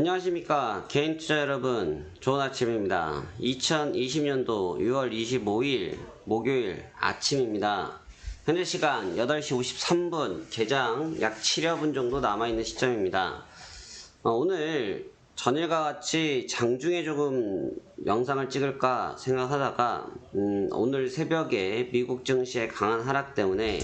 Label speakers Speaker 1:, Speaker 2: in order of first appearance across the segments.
Speaker 1: 안녕하십니까 개인 투자 여러분, 좋은 아침입니다. 2020년도 6월 25일 목요일 아침입니다. 현재 시간 8시 53분, 개장 약 7여 분 정도 남아있는 시점입니다. 오늘 전일과 같이 장중에 조금 영상을 찍을까 생각하다가 오늘 새벽에 미국 증시의 강한 하락 때문에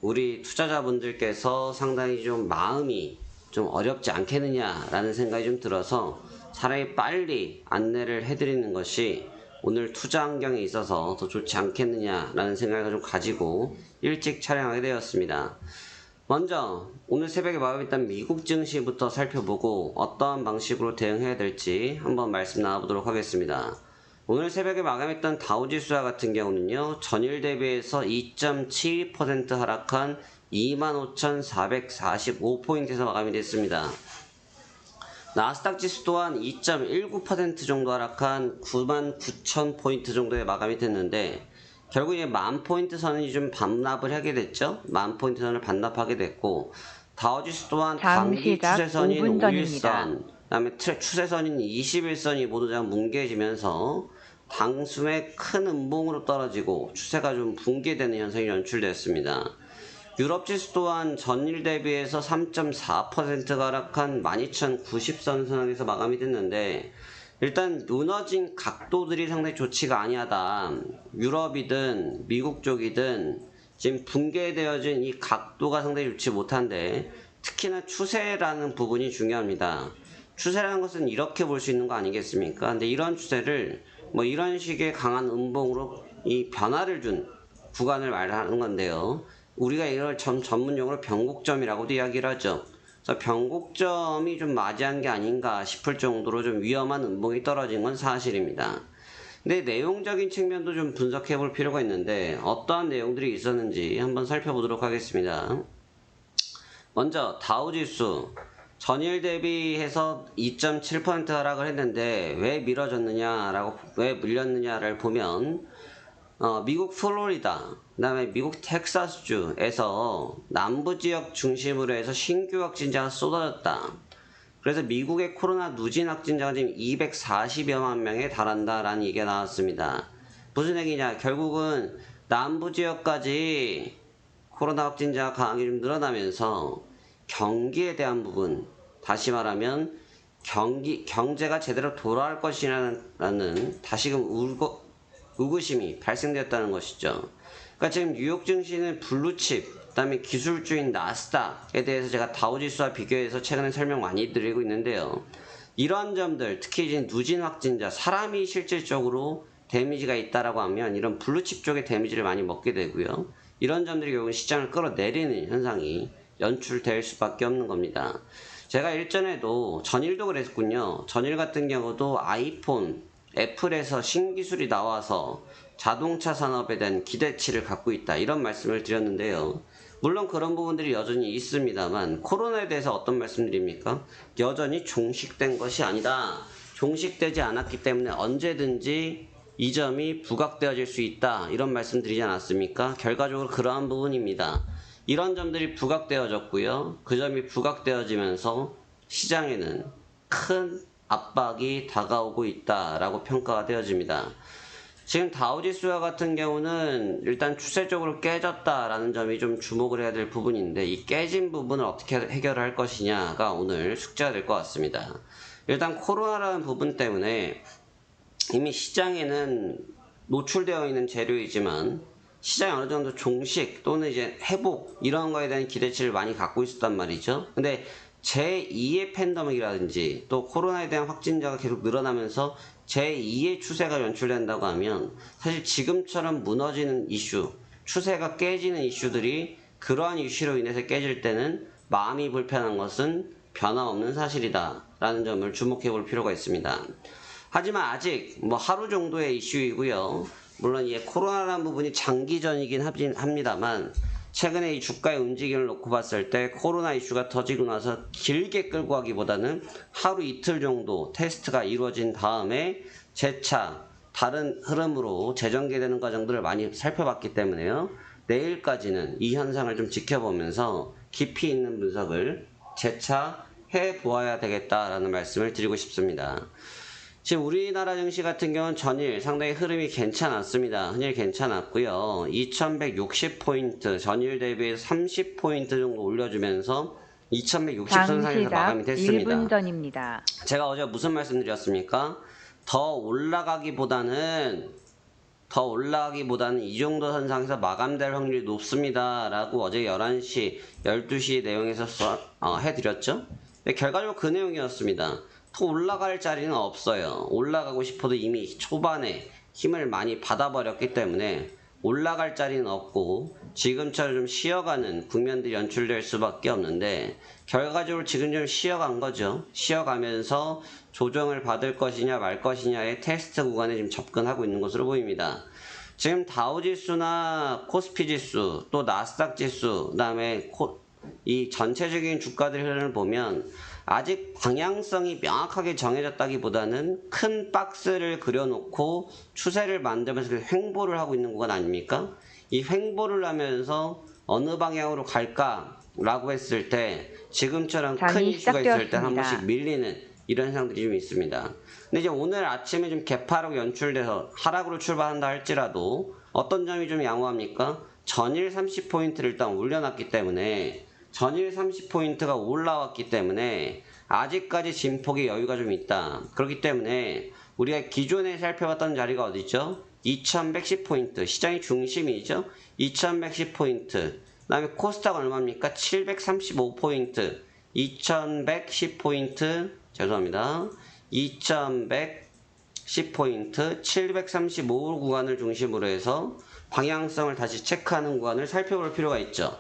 Speaker 1: 우리 투자자분들께서 상당히 좀 마음이 좀 어렵지 않겠느냐라는 생각이 좀 들어서 차라리 빨리 안내를 해드리는 것이 오늘 투자 환경에 있어서 더 좋지 않겠느냐라는 생각을 좀 가지고 일찍 촬영하게 되었습니다. 먼저 오늘 새벽에 마감했던 미국 증시부터 살펴보고 어떠한 방식으로 대응해야 될지 한번 말씀 나눠보도록 하겠습니다. 오늘 새벽에 마감했던 다우지수와 같은 경우는요, 전일 대비해서 2.72% 하락한 25,445포인트에서 마감이 됐습니다. 나스닥 지수 또한 2.19% 정도 하락한 99,000포인트 정도에 마감이 됐는데, 결국 이제 10,000포인트 선이 좀 반납을 하게 됐죠. 10,000포인트 선을 반납하게 됐고, 다우지수 또한 단기 추세선인 5일선, 그 다음에 추세선인 21선이 모두 다 뭉개지면서 당순에 큰 음봉으로 떨어지고 추세가 좀 붕괴되는 현상이 연출됐습니다. 유럽 지수 또한 전일 대비해서 3.4%가 하락한 12,090선 선에서 마감이 됐는데, 일단 무너진 각도들이 상당히 좋지가 아니하다. 유럽이든 미국 쪽이든 지금 붕괴되어진 이 각도가 상당히 좋지 못한데, 특히나 추세라는 부분이 중요합니다. 추세라는 것은 이렇게 볼 수 있는 거 아니겠습니까? 근데 이런 추세를 이런 식의 강한 음봉으로 이 변화를 준 구간을 말하는 건데요. 우리가 이걸 전문용어로 변곡점이라고도 이야기를 하죠. 그래서 변곡점이 좀 맞이한 게 아닌가 싶을 정도로 좀 위험한 음봉이 떨어진 건 사실입니다. 근데 내용적인 측면도 좀 분석해 볼 필요가 있는데, 어떠한 내용들이 있었는지 한번 살펴보도록 하겠습니다. 먼저 다우지수 전일 대비해서 2.7% 하락을 했는데 왜 밀렸느냐를 보면, 미국 플로리다, 그 다음에 미국 텍사스주에서 남부지역 중심으로 해서 신규 확진자가 쏟아졌다. 그래서 미국의 코로나 누진 확진자가 지금 240여만 명에 달한다라는 얘기가 나왔습니다. 무슨 얘기냐? 결국은 남부지역까지 코로나 확진자가 강하게 좀 늘어나면서 경기에 대한 부분, 다시 말하면 경제가 제대로 돌아갈 것이라는 다시금 의구심이 발생되었다는 것이죠. 그러니까 지금 뉴욕 증시는 블루칩, 그 다음에 기술주인 나스닥에 대해서 제가 다우지수와 비교해서 최근에 설명 많이 드리고 있는데요. 이러한 점들, 특히 이제 누진 확진자, 사람이 실질적으로 데미지가 있다라고 하면 이런 블루칩 쪽에 데미지를 많이 먹게 되고요. 이런 점들이 결국은 시장을 끌어내리는 현상이 연출될 수밖에 없는 겁니다. 제가 일전에도 전일도 그랬군요. 전일 같은 경우도 아이폰, 애플에서 신기술이 나와서 자동차 산업에 대한 기대치를 갖고 있다, 이런 말씀을 드렸는데요. 물론 그런 부분들이 여전히 있습니다만, 코로나에 대해서 어떤 말씀드립니까? 여전히 종식된 것이 아니다. 종식되지 않았기 때문에 언제든지 이 점이 부각되어질 수 있다, 이런 말씀 드리지 않았습니까? 결과적으로 그러한 부분입니다. 이런 점들이 부각되어졌고요. 그 점이 부각되어지면서 시장에는 큰 압박이 다가오고 있다라고 평가가 되어집니다. 지금 다우지수와 같은 경우는 일단 추세적으로 깨졌다라는 점이 좀 주목을 해야 될 부분인데, 이 깨진 부분을 어떻게 해결할 것이냐가 오늘 숙제가 될 것 같습니다. 일단 코로나라는 부분 때문에 이미 시장에는 노출되어 있는 재료이지만 시장이 어느 정도 종식 또는 이제 회복, 이런 거에 대한 기대치를 많이 갖고 있었단 말이죠. 근데 제2의 팬데믹이라든지 또 코로나에 대한 확진자가 계속 늘어나면서 제2의 추세가 연출된다고 하면, 사실 지금처럼 무너지는 이슈, 추세가 깨지는 이슈들이 그러한 이슈로 인해서 깨질 때는 마음이 불편한 것은 변함없는 사실이다 라는 점을 주목해 볼 필요가 있습니다. 하지만 아직 하루 정도의 이슈이고요. 물론 이 코로나라는 부분이 장기전이긴 합니다만, 최근에 이 주가의 움직임을 놓고 봤을 때 코로나 이슈가 터지고 나서 길게 끌고 가기보다는 하루 이틀 정도 테스트가 이루어진 다음에 재차 다른 흐름으로 재전개되는 과정들을 많이 살펴봤기 때문에요. 내일까지는 이 현상을 좀 지켜보면서 깊이 있는 분석을 재차 해 보아야 되겠다라는 말씀을 드리고 싶습니다. 지금 우리나라 증시 같은 경우는 전일 상당히 흐름이 괜찮았습니다. 전일 괜찮았고요. 2160포인트, 전일 대비해서 30포인트 정도 올려주면서 2160선 상에서 마감이 됐습니다.
Speaker 2: 1분 전입니다.
Speaker 1: 제가 어제 무슨 말씀드렸습니까? 더 올라가기보다는 이 정도 선상에서 마감될 확률이 높습니다. 라고 어제 11시, 12시 내용에서 해드렸죠? 근데 결과적으로 그 내용이었습니다. 더 올라갈 자리는 없어요. 올라가고 싶어도 이미 초반에 힘을 많이 받아버렸기 때문에 올라갈 자리는 없고 지금처럼 좀 쉬어가는 국면들이 연출될 수밖에 없는데 결과적으로 지금 좀 쉬어간 거죠. 쉬어가면서 조정을 받을 것이냐 말 것이냐의 테스트 구간에 지금 접근하고 있는 것으로 보입니다. 지금 다우지수나 코스피지수 또 나스닥지수 그다음에 이 전체적인 주가들 흐름을 보면 아직 방향성이 명확하게 정해졌다기보다는 큰 박스를 그려놓고 추세를 만들면서 횡보를 하고 있는 구간 아닙니까? 이 횡보를 하면서 어느 방향으로 갈까라고 했을 때 지금처럼 큰 이슈가 있을 때 한 번씩 밀리는 이런 현상들이 좀 있습니다. 근데 이제 오늘 아침에 좀 개파로 연출돼서 하락으로 출발한다 할지라도 어떤 점이 좀 양호합니까? 전일 30포인트를 일단 올려놨기 때문에 전일 30포인트가 올라왔기 때문에 아직까지 진폭의 여유가 좀 있다. 그렇기 때문에 우리가 기존에 살펴봤던 자리가 어디죠? 2110포인트 시장의 중심이죠. 2110포인트 그 다음에 코스닥 얼마입니까? 735포인트 2110포인트 죄송합니다. 2110포인트 735 구간을 중심으로 해서 방향성을 다시 체크하는 구간을 살펴볼 필요가 있죠.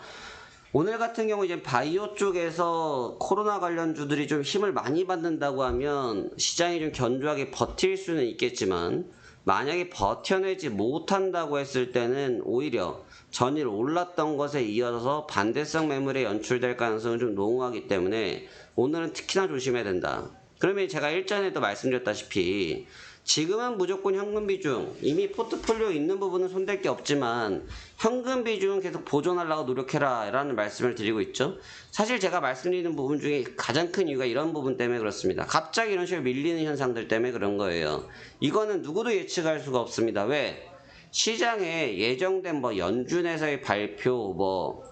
Speaker 1: 오늘 같은 경우 이제 바이오 쪽에서 코로나 관련주들이 좀 힘을 많이 받는다고 하면 시장이 좀 견조하게 버틸 수는 있겠지만 만약에 버텨내지 못한다고 했을 때는 오히려 전일 올랐던 것에 이어서 반대성 매물에 연출될 가능성은 좀 농후하기 때문에 오늘은 특히나 조심해야 된다. 그러면 제가 일전에도 말씀드렸다시피 지금은 무조건 현금 비중, 이미 포트폴리오 있는 부분은 손댈 게 없지만 현금 비중은 계속 보존하려고 노력해라 라는 말씀을 드리고 있죠. 사실 제가 말씀드리는 부분 중에 가장 큰 이유가 이런 부분 때문에 그렇습니다. 갑자기 이런 식으로 밀리는 현상들 때문에 그런 거예요. 이거는 누구도 예측할 수가 없습니다. 왜? 시장에 예정된 연준에서의 발표,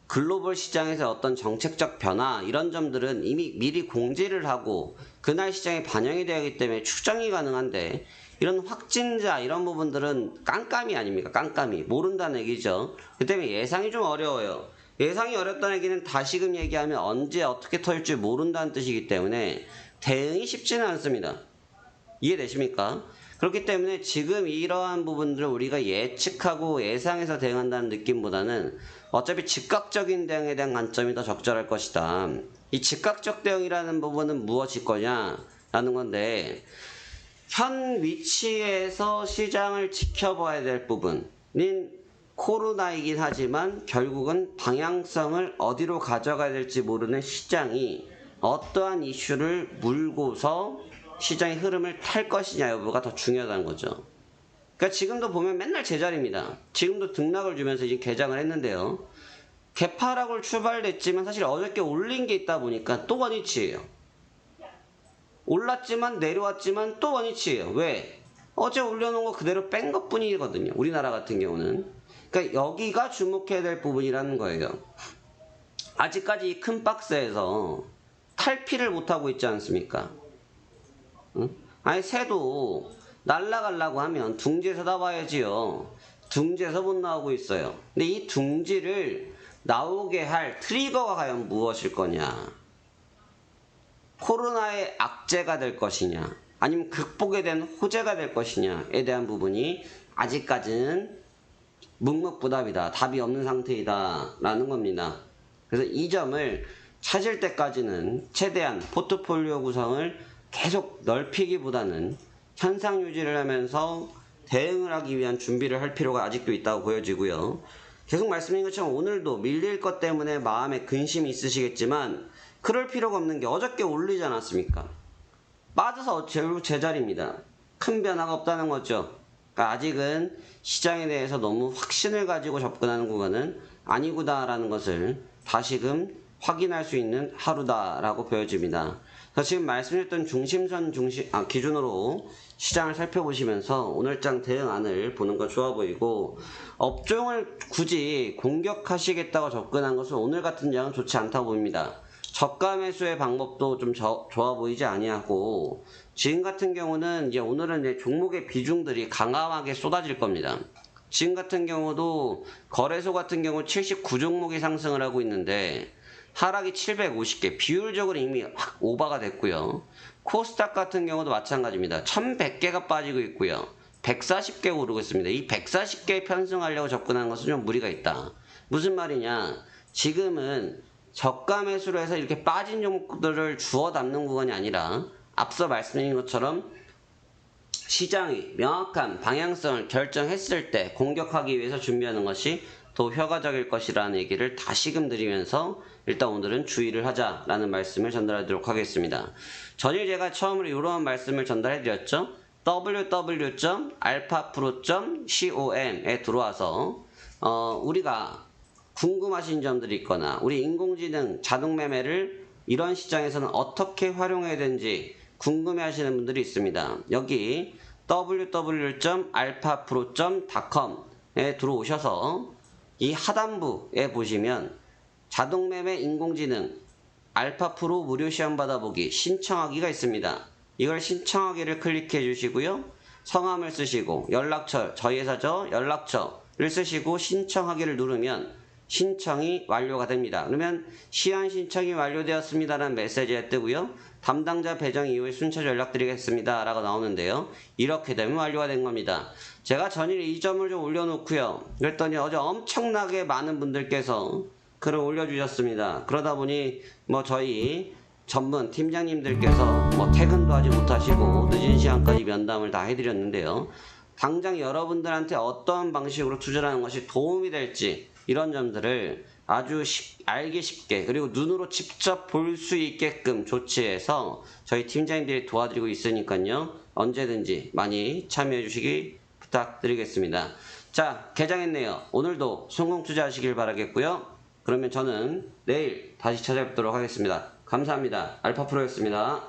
Speaker 1: 글로벌 시장에서 어떤 정책적 변화 이런 점들은 이미 미리 공지를 하고 그날 시장에 반영이 되어 있기 때문에 추정이 가능한데 이런 확진자 이런 부분들은 깜깜이 아닙니까? 깜깜이 모른다는 얘기죠. 그 때문에 예상이 좀 어려워요. 예상이 어렵다는 얘기는 다시금 얘기하면 언제 어떻게 터질지 모른다는 뜻이기 때문에 대응이 쉽지는 않습니다. 이해되십니까? 그렇기 때문에 지금 이러한 부분들을 우리가 예측하고 예상해서 대응한다는 느낌보다는 어차피 즉각적인 대응에 대한 관점이 더 적절할 것이다. 이 즉각적 대응이라는 부분은 무엇일 거냐라는 건데 현 위치에서 시장을 지켜봐야 될 부분은 코로나이긴 하지만 결국은 방향성을 어디로 가져가야 될지 모르는 시장이 어떠한 이슈를 물고서 시장의 흐름을 탈 것이냐 여부가 더 중요하다는 거죠. 그러니까 지금도 보면 맨날 제자리입니다. 지금도 등락을 주면서 이제 개장을 했는데요. 개파락으로 출발됐지만 사실 어저께 올린 게 있다 보니까 또 원위치예요. 올랐지만 내려왔지만 또 원위치예요. 왜? 어제 올려놓은 거 그대로 뺀 것 뿐이거든요. 우리나라 같은 경우는. 그러니까 여기가 주목해야 될 부분이라는 거예요. 아직까지 이 큰 박스에서 탈피를 못하고 있지 않습니까? 응? 아니 새도 날아가려고 하면 둥지에서 나와야지요. 둥지에서 못 나오고 있어요. 근데 이 둥지를 나오게 할 트리거가 과연 무엇일 거냐? 코로나의 악재가 될 것이냐? 아니면 극복에 대한 호재가 될 것이냐에 대한 부분이 아직까지는 묵묵부답이다. 답이 없는 상태이다. 라는 겁니다. 그래서 이 점을 찾을 때까지는 최대한 포트폴리오 구성을 계속 넓히기보다는 현상 유지를 하면서 대응을 하기 위한 준비를 할 필요가 아직도 있다고 보여지고요. 계속 말씀드린 것처럼 오늘도 밀릴 것 때문에 마음에 근심이 있으시겠지만 그럴 필요가 없는 게 어저께 올리지 않았습니까? 빠져서 결국 제자리입니다. 큰 변화가 없다는 거죠. 그러니까 아직은 시장에 대해서 너무 확신을 가지고 접근하는 구간은 아니구나라는 것을 다시금 확인할 수 있는 하루다라고 보여집니다. 그래서 지금 말씀드렸던 중심선 기준으로 시장을 살펴보시면서 오늘장 대응안을 보는 거 좋아 보이고, 업종을 굳이 공격하시겠다고 접근한 것은 오늘 같은 장은 좋지 않다고 봅니다. 저가 매수의 방법도 좀 좋아 보이지 아니하고, 지금 같은 경우는 이제 오늘은 이제 종목의 비중들이 강함하게 쏟아질 겁니다. 지금 같은 경우도 거래소 같은 경우 79종목이 상승을 하고 있는데 하락이 750개, 비율적으로 이미 확 오버가 됐고요. 코스닥 같은 경우도 마찬가지입니다. 1100개가 빠지고 있고요. 140개 오르고 있습니다. 이 140개 편승하려고 접근하는 것은 좀 무리가 있다. 무슨 말이냐? 지금은 저가 매수로 해서 이렇게 빠진 종목들을 주워 담는 구간이 아니라 앞서 말씀드린 것처럼 시장이 명확한 방향성을 결정했을 때 공격하기 위해서 준비하는 것이 더 효과적일 것이라는 얘기를 다시금 드리면서 일단 오늘은 주의를 하자라는 말씀을 전달하도록 하겠습니다. 전일 제가 처음으로 이런 말씀을 전달해 드렸죠. www.alphapro.com에 들어와서 우리가 궁금하신 점들이 있거나 우리 인공지능 자동 매매를 이런 시장에서는 어떻게 활용해야 되는지 궁금해 하시는 분들이 있습니다. 여기 www.alphapro.com에 들어오셔서 이 하단부에 보시면 자동매매 인공지능 알파프로 무료 시험 받아보기 신청하기가 있습니다. 이걸 신청하기를 클릭해 주시고요. 성함을 쓰시고 연락처, 저희 회사죠. 연락처를 쓰시고 신청하기를 누르면 신청이 완료가 됩니다. 그러면 시한 신청이 완료되었습니다라는 메시지가 뜨고요. 담당자 배정 이후에 순차적으로 연락드리겠습니다 라고 나오는데요. 이렇게 되면 완료가 된 겁니다. 제가 전일 이 점을 좀 올려놓고요. 그랬더니 어제 엄청나게 많은 분들께서 글을 올려주셨습니다. 그러다 보니 저희 전문 팀장님들께서 퇴근도 하지 못하시고 늦은 시간까지 면담을 다 해드렸는데요. 당장 여러분들한테 어떤 방식으로 투자하는 것이 도움이 될지 이런 점들을 아주 알기 쉽게 그리고 눈으로 직접 볼 수 있게끔 조치해서 저희 팀장님들이 도와드리고 있으니까요. 언제든지 많이 참여해 주시기 부탁드리겠습니다. 자, 개장했네요. 오늘도 성공 투자하시길 바라겠고요. 그러면 저는 내일 다시 찾아뵙도록 하겠습니다. 감사합니다. 알파프로였습니다.